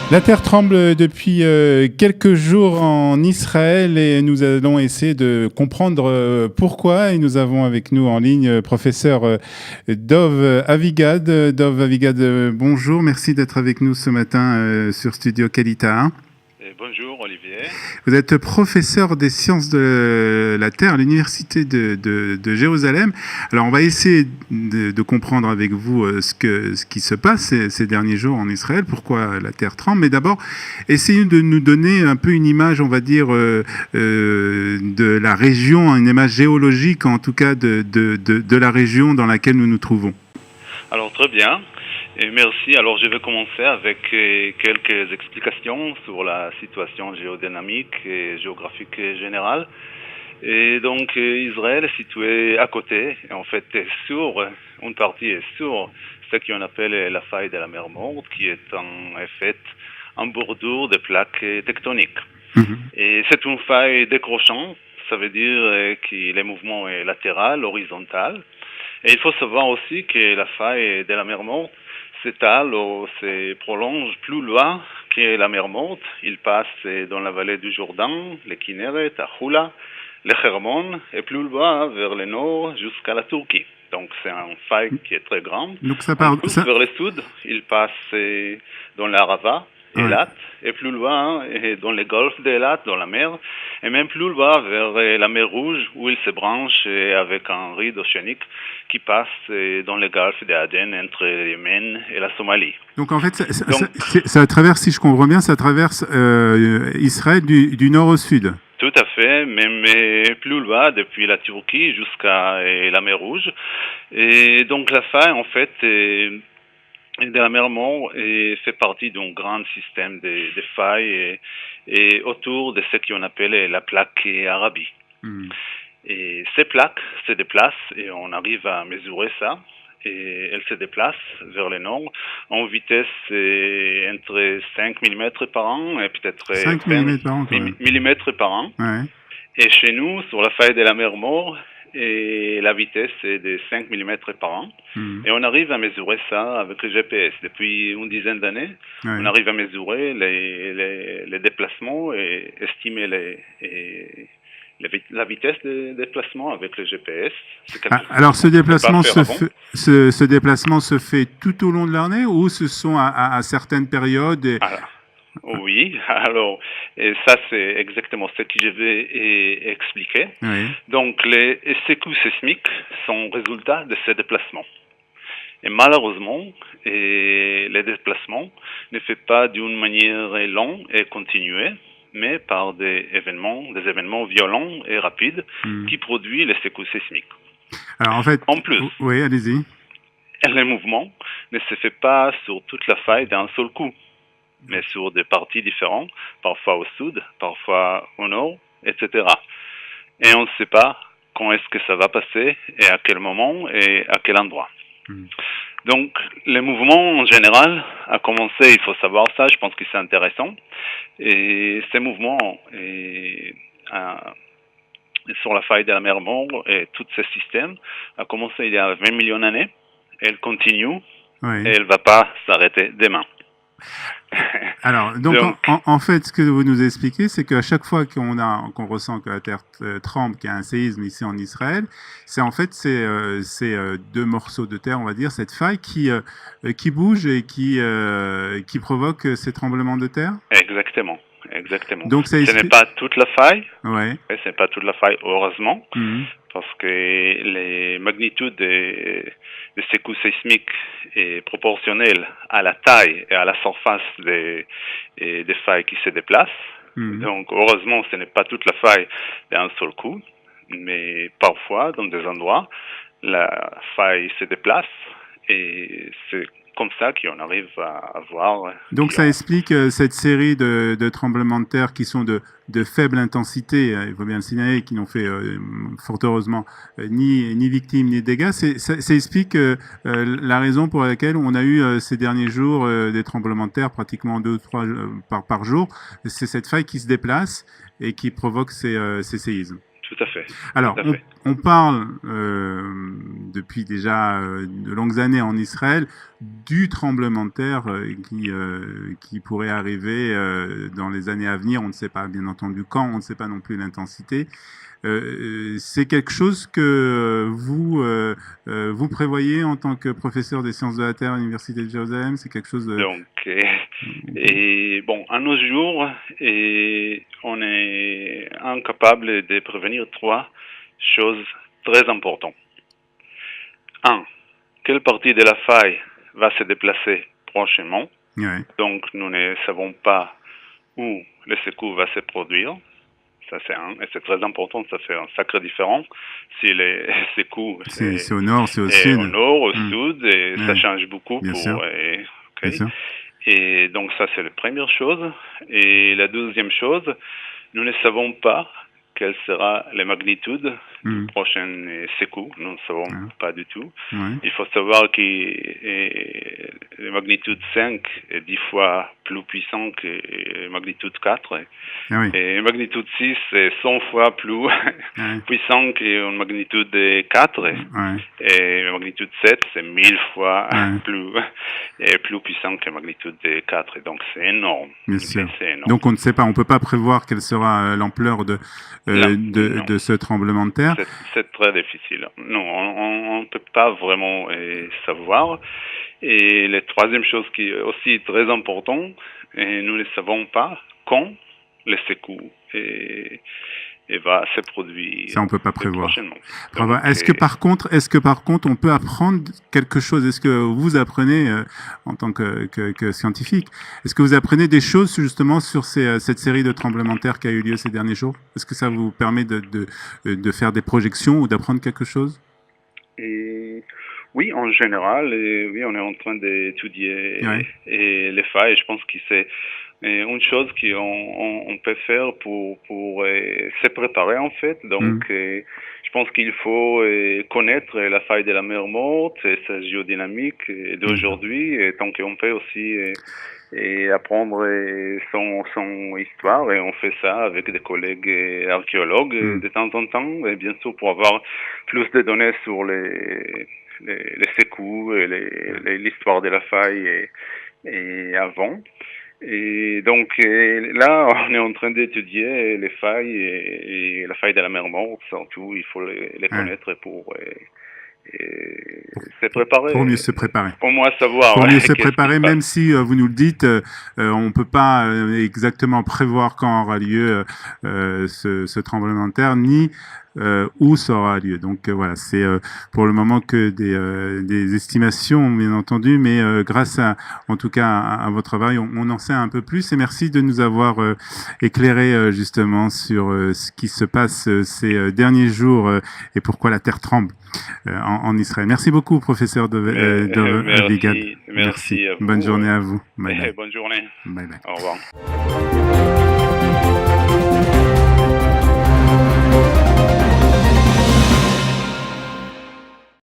La terre tremble depuis quelques jours en Israël et nous allons essayer de comprendre pourquoi. Et nous avons avec nous en ligne professeur Dov Avigad. Dov Avigad, bonjour, merci d'être avec nous ce matin sur Studio Kalita. Bonjour Olivier. Vous êtes professeur des sciences de la Terre à l'Université de Jérusalem. Alors on va essayer de comprendre avec vous ce qui se passe ces derniers jours en Israël, pourquoi la Terre tremble. Mais d'abord, essayez de nous donner un peu une image, on va dire, de la région, une image géologique en tout cas de la région dans laquelle nous nous trouvons. Alors très bien. Et merci. Alors je vais commencer avec quelques explications sur la situation géodynamique et géographique générale. Et donc Israël est situé à côté, et en fait une partie est sur ce qu'on appelle la faille de la mer Morte, qui est en fait en bordure de plaques tectoniques. Et c'est une faille décrochante, ça veut dire que le mouvement est latéral, horizontal. Et il faut savoir aussi que la faille de la mer Morte s'étale ou se prolonge plus loin que la mer Morte. Il passe dans la vallée du Jourdain, le Kinneret, à Hula, le Hermon, et plus loin vers le nord jusqu'à la Turquie. Donc c'est un faille qui est très grand. Donc ça part vers le sud, il passe dans l'Arava, Elat, et plus loin dans le golfe d'Elat, dans la mer, et même plus loin vers la mer Rouge, où il se branche avec un rideau océanique qui passe dans le golfe d'Aden entre le Yémen et la Somalie. Donc en fait, ça traverse, si je comprends bien, ça traverse Israël du nord au sud. Tout à fait, même plus loin, depuis la Turquie jusqu'à la mer Rouge. Et donc la faille, en fait, de la mer Morte fait partie d'un grand système de failles et autour de ce qu'on appelle la plaque Arabie. Et ces plaques se déplacent et on arrive à mesurer ça. Et elles se déplacent vers le nord en vitesse entre 5 mm par an et peut-être 5 mm par an, millimètres par an. Ouais. Et chez nous, sur la faille de la mer Morte, et la vitesse est de 5 mm par an. Et on arrive à mesurer ça avec le GPS. Depuis une dizaine d'années, on arrive à mesurer les déplacements et estimer la vitesse de déplacement avec le GPS. Alors ce déplacement se fait tout au long de l'année ou ce sont à certaines périodes Oui, alors et ça c'est exactement ce que je vais expliquer. Donc les secousses sismiques sont résultat de ces déplacements. Et malheureusement, les déplacements ne fait pas d'une manière longue et continuée, mais par des événements violents et rapides qui produisent les secousses sismiques. Alors en fait, en plus, oui, allez-y. Le mouvement ne se fait pas sur toute la faille d'un seul coup, mais sur des parties différentes, parfois au sud, parfois au nord, etc. Et on ne sait pas quand est-ce que ça va passer et à quel moment et à quel endroit. Donc, le mouvement en général a commencé, il faut savoir ça, je pense que c'est intéressant. Et ces mouvements sur la faille de la mer Morte et tous ces systèmes a commencé il y a 20 millions d'années. Elle continue et elle ne va pas s'arrêter demain. Alors, donc en fait, ce que vous nous expliquez, c'est qu'à chaque fois qu'on ressent que la Terre tremble, qu'il y a un séisme ici en Israël, c'est en fait ces deux morceaux de terre, on va dire, cette faille qui bouge et qui provoque ces tremblements de terre. Exactement. Donc, ce n'est pas toute la faille. Ce n'est pas toute la faille, heureusement, parce que les magnitudes des secousses sismiques est proportionnelle à la taille et à la surface des failles qui se déplacent. Donc, heureusement, ce n'est pas toute la faille d'un seul coup, mais parfois, dans des endroits, la faille se déplace et c'est comme ça qu'on arrive à voir. Donc ça explique cette série de tremblements de terre qui sont de faible intensité, il faut bien le signaler, qui n'ont fait fort heureusement ni victimes ni dégâts. Ça explique la raison pour laquelle on a eu ces derniers jours des tremblements de terre pratiquement 2 ou 3 par jour. C'est cette faille qui se déplace et qui provoque ces séismes. Tout à fait. Alors, on parle depuis déjà de longues années en Israël du tremblement de terre qui pourrait arriver dans les années à venir. On ne sait pas bien entendu quand, on ne sait pas non plus l'intensité. C'est quelque chose que vous prévoyez en tant que professeur des sciences de la Terre à l'Université de Jérusalem. C'est quelque chose de... Donc, et bon, à nos jours, on est incapable de prévenir 3 choses très importantes. 1. Quelle partie de la faille va se déplacer prochainement? Ouais. Donc, nous ne savons pas où le secousse va se produire. Ça, c'est un, et c'est très important, ça fait une sacrée différence. Si les secousse c'est au nord, c'est au sud. Au nord, au sud, et ça change beaucoup. Bien sûr. Okay. Bien sûr. Et donc, ça, c'est la première chose. Et la deuxième chose, nous ne savons pas quelle sera la magnitude du prochain secousse. Nous ne savons pas du tout. Il faut savoir que la magnitude 5 est 10 fois plus puissante que la magnitude 4. Et la magnitude 6 est 100 fois plus puissante que la magnitude 4. Et la magnitude 7, c'est 1000 fois plus puissante que la magnitude 4. Et donc, c'est énorme. Bien sûr. Donc, on ne sait pas, on ne peut pas prévoir quelle sera l'ampleur de ce tremblement de terre. C'est très difficile. Non, on ne peut pas vraiment savoir. Et la troisième chose qui est aussi très importante, et nous ne savons pas quand le secousse va se produire. Ça, on peut pas prévoir. Est-ce que par contre, on peut apprendre quelque chose? Est-ce que vous apprenez, en tant que scientifique, est-ce que vous apprenez des choses justement sur cette série de tremblements de terre qui a eu lieu ces derniers jours? Est-ce que ça vous permet de faire des projections ou d'apprendre quelque chose? Oui, en général, oui, on est en train d'étudier les failles. Je pense que c'est une chose qu'on peut faire pour se préparer en fait. Donc, je pense qu'il faut connaître la faille de la mer Morte et sa géodynamique d'aujourd'hui, et tant qu'on peut aussi apprendre son histoire, et on fait ça avec des collègues archéologues de temps en temps, et bien sûr pour avoir plus de données sur les secousse et l'histoire de la faille et avant. Et donc là, on est en train d'étudier les failles et la faille de la mer Morte, surtout, il faut les connaître pour se préparer. Pour mieux se préparer. Pour moi, savoir. Pour mieux se préparer, même si vous nous le dites, on ne peut pas exactement prévoir quand aura lieu ce tremblement de terre, ni où ça aura lieu. Donc voilà, c'est pour le moment que des estimations, bien entendu, mais grâce en tout cas à votre travail, on en sait un peu plus. Et merci de nous avoir éclairé justement sur ce qui se passe ces derniers jours et pourquoi la terre tremble en Israël. Merci beaucoup, professeur Merci. Merci. Bonne journée à vous. Bye bye. Bonne journée. Bye bye. Au revoir.